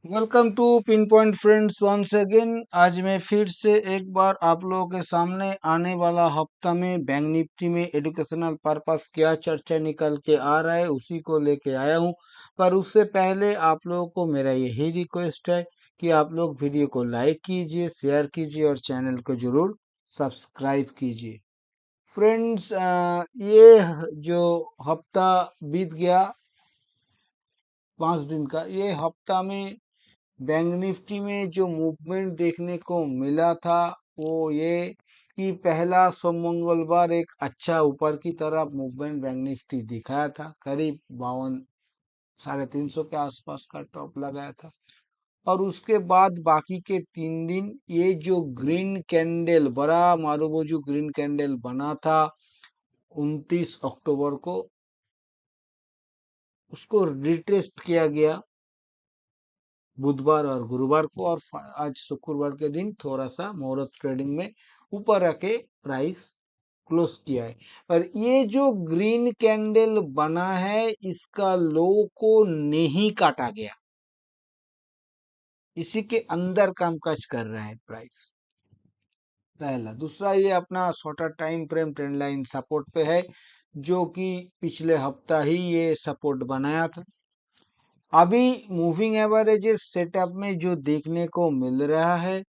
Welcome to pin point friends once again. आज मैं फिर से एक बार आप लोगों के सामने आने वाला हफ्ता में बैंक निफ्टी में एजुकेशनल पर्पस क्या चर्चा निकल के आ रहा है उसी को लेके आया हूँ। पर उससे पहले आप लोगों को मेरा यही रिक्वेस्ट है कि आप लोग वीडियो को लाइक कीजिए, शेयर कीजिए और चैनल को जरूर सब्सक्राइब कीजिए। फ्रेंड्स, ये जो हफ्ता बीत गया 5 दिन का, ये हफ्ता में बैंक निफ्टी में जो मूवमेंट देखने को मिला था वो ये कि पहला मंगलवार एक अच्छा ऊपर की तरफ मूवमेंट बैंक निफ्टी दिखाया था, करीब 52 350 के आसपास का टॉप लगाया था। और उसके बाद बाकी के 3 दिन ये जो ग्रीन कैंडल, बड़ा मारूबोजू ग्रीन कैंडल बना था 29 अक्टूबर को, उसको रिटेस्ट किया गया बुधवार और गुरुवार को, और आज शुक्रवार के दिन थोड़ा सा मुहूर्त ट्रेडिंग में ऊपर आके प्राइस क्लोज किया है। पर ये जो ग्रीन कैंडल बना है इसका लो को नहीं काटा गया, इसी के अंदर कामकाज कर रहा है प्राइस। पहला। दूसरा, ये अपना shorter time frame trend line support पे है, जो कि पिछले हफ्ता ही ये सपोर्ट बनाया था। अभी मूविंग एवरेजेस सेटअप में जो देखने को मिल रहा है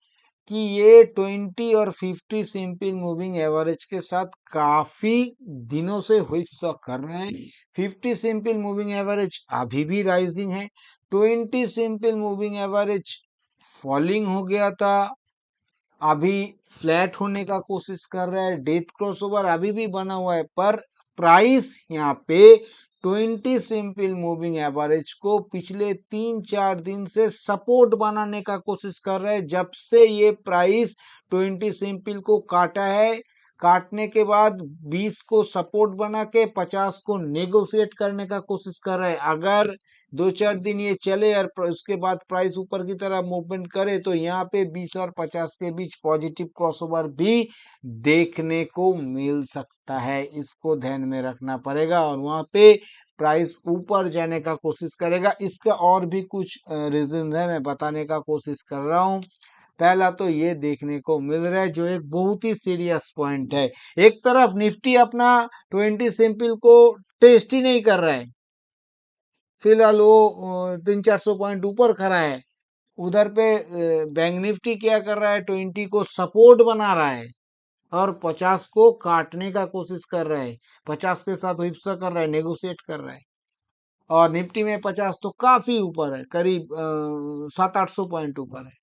कि ये 20 और 50 सिंपल मूविंग एवरेज के साथ काफी दिनों से व्हिप कर रहे हैं। 50 सिंपल मूविंग एवरेज अभी भी राइजिंग है, 20 सिंपल मूविंग एवरेज फॉलिंग हो गया था, अभी फ्लैट होने का कोशिश कर रहा है, डेथ क्रॉसओवर अभी भी बना हुआ है। पर प्राइस यहाँ पे 20 सिंपल मूविंग एवरेज को पिछले 3-4 दिन से सपोर्ट बनाने का कोशिश कर रहा है। जब से ये प्राइस 20 सिंपल को काटा है, काटने के बाद 20 को सपोर्ट बना के 50 को नेगोशिएट करने का कोशिश कर रहा है। अगर 2-4 दिन ये चले और उसके बाद प्राइस ऊपर की तरफ मूवमेंट करे तो यहाँ पे 20 और 50 के बीच पॉजिटिव क्रॉसओवर भी देखने को मिल सकता है। इसको ध्यान में रखना पड़ेगा और वहां पे प्राइस ऊपर जाने का कोशिश करेगा। इसका और भी कुछ रीजन है, मैं बताने का कोशिश कर रहा हूँ। पहला तो ये देखने को मिल रहा है, जो एक बहुत ही सीरियस पॉइंट है, एक तरफ निफ्टी अपना 20 सिंपल को टेस्ट ही नहीं कर रहा है, फिलहाल वो 300-400 पॉइंट ऊपर खड़ा है। उधर पे बैंक निफ्टी क्या कर रहा है, 20 को सपोर्ट बना रहा है और 50 को काटने का कोशिश कर रहा है, 50 के साथ विप्सा कर रहा है, नेगोशिएट कर रहा है। और निफ्टी में 50 तो काफी ऊपर है, करीब 700-800 पॉइंट ऊपर है।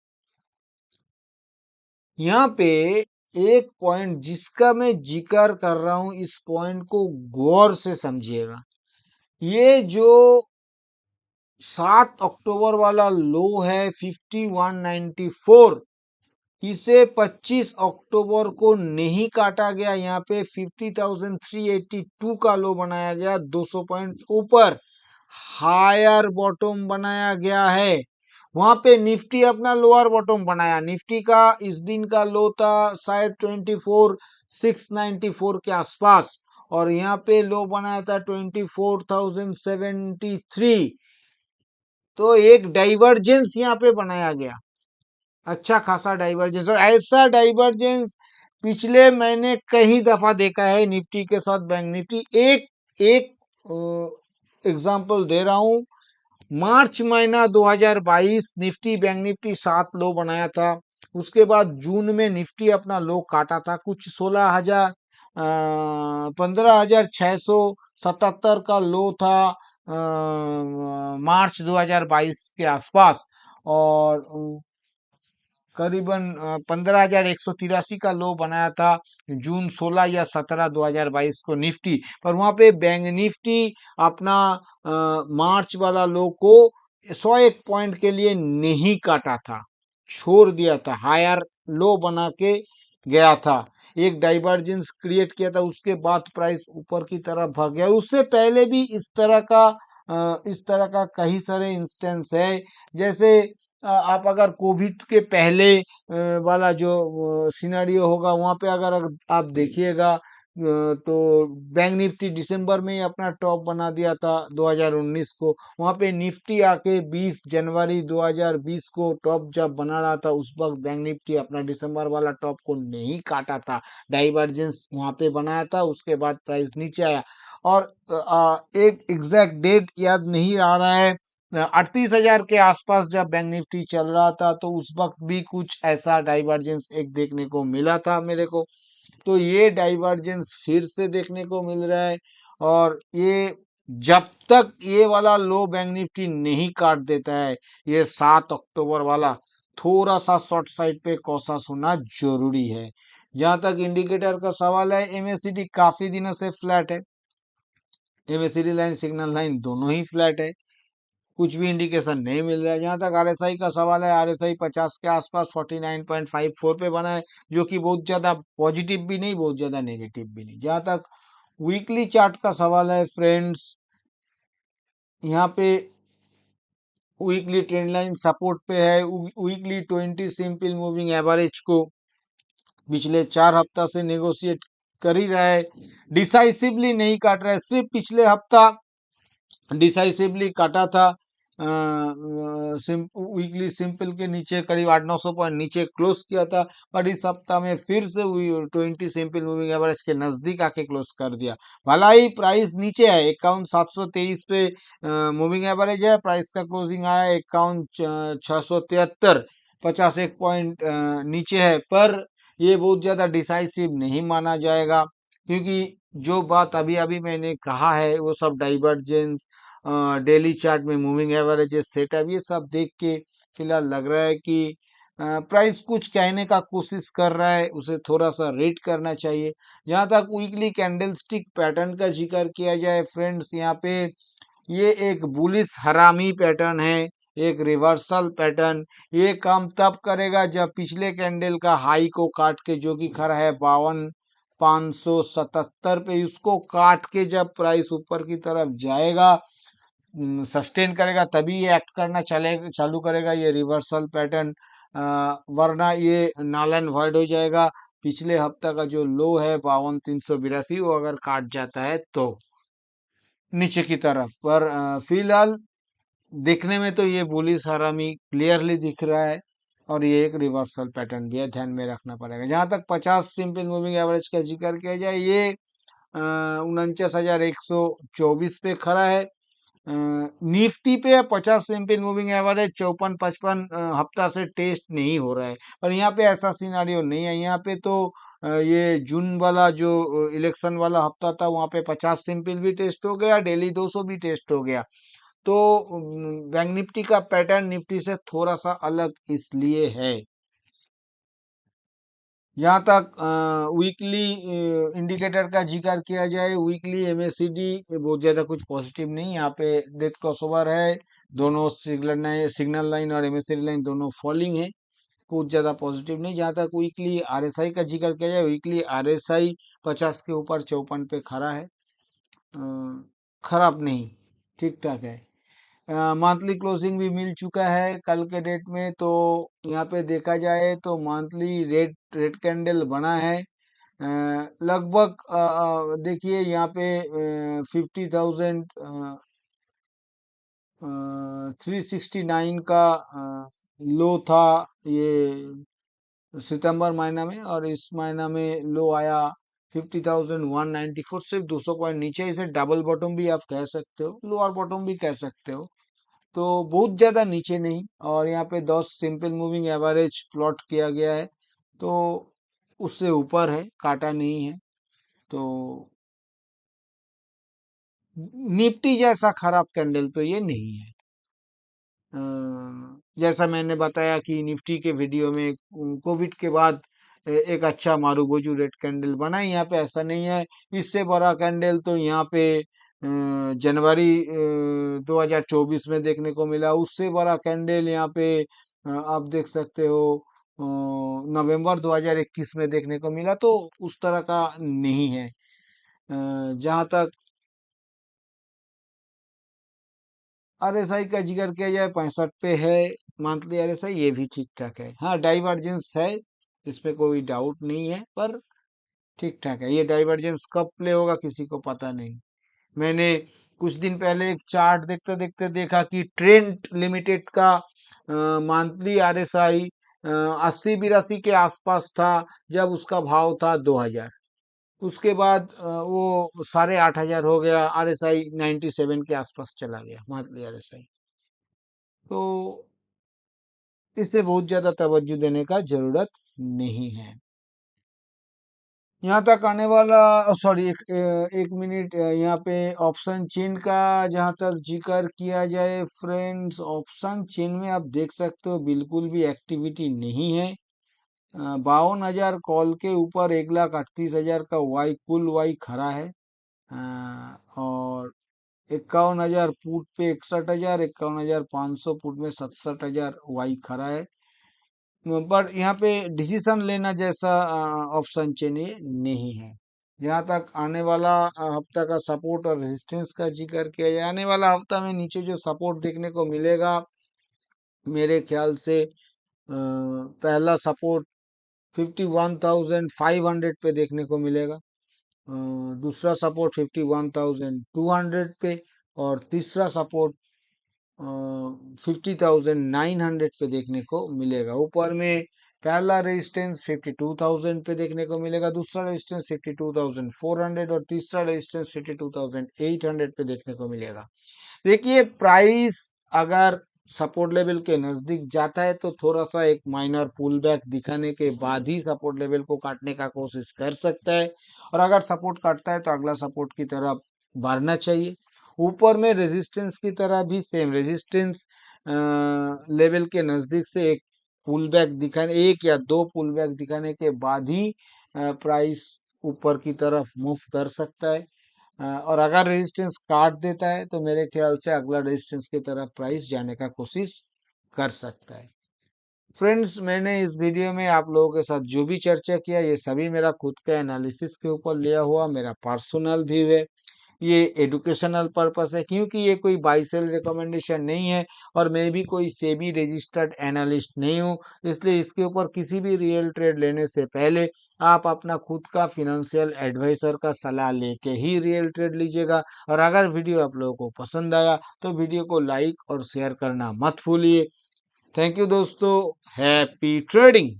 यहाँ पे एक पॉइंट जिसका मैं जिक्र कर रहा हूं, इस पॉइंट को गौर से समझिएगा। ये जो 7 अक्टूबर वाला लो है 5194, इसे 25 अक्टूबर को नहीं काटा गया। यहाँ पे 50,382 का लो बनाया गया, 200 पॉइंट ऊपर हायर बॉटम बनाया गया है। वहां पे निफ्टी अपना लोअर बॉटम बनाया। निफ्टी का इस दिन का लो था शायद 24,694 के आसपास, और यहाँ पे लो बनाया था 24,073। तो एक डाइवर्जेंस यहाँ पे बनाया गया, अच्छा खासा डाइवर्जेंस। और ऐसा डाइवर्जेंस पिछले मैंने कई दफा देखा है निफ्टी के साथ बैंक निफ्टी। एक एक एग्जांपल दे रहा हूं, मार्च महीना 2022 निफ्टी बैंक निफ्टी 7 लो बनाया था। उसके बाद जून में निफ्टी अपना लो काटा था, कुछ 16,000 15,677 का लो था मार्च 2022 के आसपास। और करीबन 15,183 का लो बनाया था जून 16 या 17 2022 को निफ्टी। पर वहां पे बैंक निफ्टी अपना मार्च वाला लो को 101 पॉइंट के लिए नहीं काटा था, छोड़ दिया था, हायर लो बना के गया था, एक डाइवर्जेंस क्रिएट किया था। उसके बाद प्राइस ऊपर की तरफ भाग गया। उससे पहले भी इस तरह का कई सारे इंस्टेंस है। जैसे आप अगर कोविड के पहले वाला जो सिनेरियो होगा, वहां पे अगर आप देखिएगा तो बैंक निफ्टी दिसंबर में ही अपना टॉप बना दिया था 2019 को। वहां पे निफ्टी आके 20 जनवरी 2020 को टॉप जब बना रहा था, उस वक्त बैंक निफ्टी अपना दिसंबर वाला टॉप को नहीं काटा था, डाइवर्जेंस वहां पे बनाया था, उसके बाद प्राइस नीचे आया। और एक एग्जैक्ट डेट याद नहीं आ रहा है, 38,000 के आसपास जब बैंक निफ्टी चल रहा था, तो उस वक्त भी कुछ ऐसा डाइवर्जेंस एक देखने को मिला था मेरे को। तो ये डाइवर्जेंस फिर से देखने को मिल रहा है। और ये जब तक ये वाला लो बैंक निफ्टी नहीं काट देता है, ये 7 अक्टूबर वाला, थोड़ा सा शॉर्ट साइड पे कॉशस होना जरूरी है। जहां तक इंडिकेटर का सवाल है, एमएसीडी काफी दिनों से फ्लैट है, एमएसीडी लाइन सिग्नल लाइन दोनों ही फ्लैट है, कुछ भी इंडिकेशन नहीं मिल रहा है। जहां तक आरएसआई का सवाल है, आरएसआई 50 के आसपास 49.54 पे बना है, जो कि बहुत ज्यादा पॉजिटिव भी नहीं, बहुत ज्यादा नेगेटिव भी नहीं। जहां तक वीकली चार्ट का सवाल है फ्रेंड्स, यहाँ पे वीकली ट्रेंड लाइन सपोर्ट पे है। वीकली 20 सिंपल मूविंग एवरेज को पिछले 4 हफ्ता से नेगोशिएट कर ही रहा है, डिसाइसिवली नहीं काट रहा है। सिर्फ पिछले हफ्ता डिसाइसिवली काटा था, वीकली सिंपल के नीचे करीब 800-900 पॉइंट नीचे क्लोज किया था। पर इस सप्ताह में फिर से 20 सिंपल मूविंग एवरेज के नजदीक आके क्लोज कर दिया। भला ही प्राइस नीचे है, 51,723 पे मूविंग एवरेज है, प्राइस का क्लोजिंग आया 51,673, 51 पॉइंट नीचे है। पर ये बहुत ज्यादा डिसाइसिव नहीं माना जाएगा, क्योंकि जो बात अभी अभी मैंने कहा है वो सब डाइवर्जेंस, डेली चार्ट में मूविंग एवरेजेस, सेटअप, ये सब देख के फिलहाल लग रहा है कि प्राइस कुछ कहने का कोशिश कर रहा है, उसे थोड़ा सा रेट करना चाहिए। जहां तक वीकली कैंडलस्टिक पैटर्न का जिक्र किया जाए फ्रेंड्स, यहाँ पे ये एक बुलिश हरामी पैटर्न है, एक रिवर्सल पैटर्न। ये काम तब करेगा जब पिछले कैंडल का हाई को काट के, जो कि खड़ा है 52,577 पे, उसको काट के जब प्राइस ऊपर की तरफ जाएगा, सस्टेन करेगा, तभी ये एक्ट करना चले चालू करेगा, ये रिवर्सल पैटर्न। वरना ये नल एंड वॉइड हो जाएगा। पिछले हफ्ता का जो लो है 52,382, वो अगर काट जाता है तो नीचे की तरफ। पर फिलहाल देखने में तो ये बुलिश हरामी क्लियरली दिख रहा है, और ये एक रिवर्सल पैटर्न भी है, ध्यान में रखना पड़ेगा। जहां तक 50 सिंपल मूविंग एवरेज का जिक्र किया जाए, ये 49,124 पे खड़ा है। निफ्टी पे 50 सिंपल मूविंग एवरेज 54-55 हफ्ता से टेस्ट नहीं हो रहा है। पर यहाँ पे ऐसा सिनारियो नहीं है, यहाँ पे तो ये जून वाला जो इलेक्शन वाला हफ्ता था, वहाँ पे 50 सिंपल भी टेस्ट हो गया, डेली 200 भी टेस्ट हो गया। तो बैंक निफ्टी का पैटर्न निफ्टी से थोड़ा सा अलग इसलिए है। जहाँ तक वीकली इंडिकेटर का जिक्र किया जाए, वीकली एमएसीडी बहुत ज्यादा कुछ पॉजिटिव नहीं, यहाँ पे डेथ क्रॉसओवर है, दोनों सिग्नल लाइन और एमएसीडी लाइन दोनों फॉलिंग है, कुछ ज्यादा पॉजिटिव नहीं। जहाँ तक वीकली आरएसआई का जिक्र किया जाए, वीकली आरएसआई 50 के ऊपर 54 पे खड़ा है, खराब नहीं, ठीक ठाक है। मंथली क्लोजिंग भी मिल चुका है कल के डेट में, तो यहाँ पे देखा जाए तो मंथली रेड रेड कैंडल बना है। लगभग देखिए यहाँ पे 50,000 369 का लो था ये सितंबर महीना में, और इस महीना में लो आया 50,194, सिर्फ 200 पॉइंट नीचे। इसे डबल बॉटम भी आप कह सकते हो, लोअर बॉटम भी कह सकते हो, तो बहुत ज्यादा नीचे नहीं। और यहाँ पे 10 सिंपल मूविंग एवरेज प्लॉट किया गया है, तो उससे ऊपर है, काटा नहीं है। तो निफ्टी जैसा खराब कैंडल तो ये नहीं है। अ, जैसा मैंने बताया कि निफ्टी के वीडियो में, कोविड के बाद एक अच्छा मारूबोजू रेड कैंडल बना है, यहाँ पे ऐसा नहीं है। इससे बड़ा कैंडल तो यहाँ पे जनवरी 2024 में देखने को मिला, उससे बड़ा कैंडल यहाँ पे आप देख सकते हो नवंबर 2021 में देखने को मिला, तो उस तरह का नहीं है। जहां तक आरएसआई का जिक्र किया जाए, 65 पे है मंथली आरएसआई, ये भी ठीक ठाक है। हाँ, डाइवर्जेंस है, इस पे कोई डाउट नहीं है, पर ठीक ठाक है। ये डाइवर्जेंस कब प्ले होगा किसी को पता नहीं। मैंने कुछ दिन पहले एक चार्ट देखते देखते देखा कि ट्रेंड लिमिटेड का मंथली आरएसआई 80-82 के आसपास था जब उसका भाव था 2000। उसके बाद वो 8,500 हो गया, आरएसआई 97 के आसपास चला गया मंथली आरएसआई। तो इसे बहुत ज्यादा तवज्जो देने का जरूरत नहीं है। यहाँ तक आने वाला, सॉरी, एक मिनट, यहाँ पे ऑप्शन चेन का जहाँ तक जिक्र किया जाए फ्रेंड्स, ऑप्शन चेन में आप देख सकते हो बिल्कुल भी एक्टिविटी नहीं है। 52,000 कॉल के ऊपर 1,38,000 का वाई, कुल वाई खड़ा है। और 51,000 पुट पे 61,000, 51,500 पुट में 67,000 वाई खड़ा है। पर यहाँ पे डिसीजन लेना जैसा ऑप्शन चाहिए नहीं है। जहाँ तक आने वाला हफ्ता का सपोर्ट और रेजिस्टेंस का जिक्र किया जाए, आने वाला हफ्ता में नीचे जो सपोर्ट देखने को मिलेगा मेरे ख्याल से पहला सपोर्ट 51,500 पे देखने को मिलेगा। दूसरा सपोर्ट 51,200 पे, और तीसरा सपोर्ट 50,900 पे देखने को मिलेगा। ऊपर में पहला रेजिस्टेंस 52,000 पे देखने को मिलेगा, दूसरा रेजिस्टेंस 52,400 और तीसरा रेजिस्टेंस 52,800 पे देखने को मिलेगा। देखिए, प्राइस अगर सपोर्ट लेवल के नजदीक जाता है तो थोड़ा सा एक माइनर पुल बैक दिखाने के बाद ही सपोर्ट लेवल को काटने का कोशिश कर सकता है, और अगर सपोर्ट काटता है तो अगला सपोर्ट की तरफ बढ़ना चाहिए। ऊपर में रेजिस्टेंस की तरह भी सेम रेजिस्टेंस लेवल के नजदीक से एक पुल बैक दिखाने, एक या दो पुल बैक दिखाने के बाद ही प्राइस ऊपर की तरफ मूव कर सकता है। और अगर रेजिस्टेंस काट देता है तो मेरे ख्याल से अगला रेजिस्टेंस की तरफ प्राइस जाने का कोशिश कर सकता है। फ्रेंड्स, मैंने इस वीडियो में आप लोगों के साथ जो भी चर्चा किया ये सभी मेरा खुद का एनालिसिस के ऊपर लिया हुआ मेरा पर्सनल व्यू है। ये एडुकेशनल पर्पस है, क्योंकि ये कोई बाई सेल रिकमेंडेशन नहीं है और मैं भी कोई सेबी रजिस्टर्ड एनालिस्ट नहीं हूँ। इसलिए इसके ऊपर किसी भी रियल ट्रेड लेने से पहले आप अपना खुद का फिनेंशियल एडवाइजर का सलाह लेके ही रियल ट्रेड लीजिएगा। और अगर वीडियो आप लोगों को पसंद आया तो वीडियो को लाइक और शेयर करना मत भूलिए। थैंक यू दोस्तों, हैप्पी ट्रेडिंग।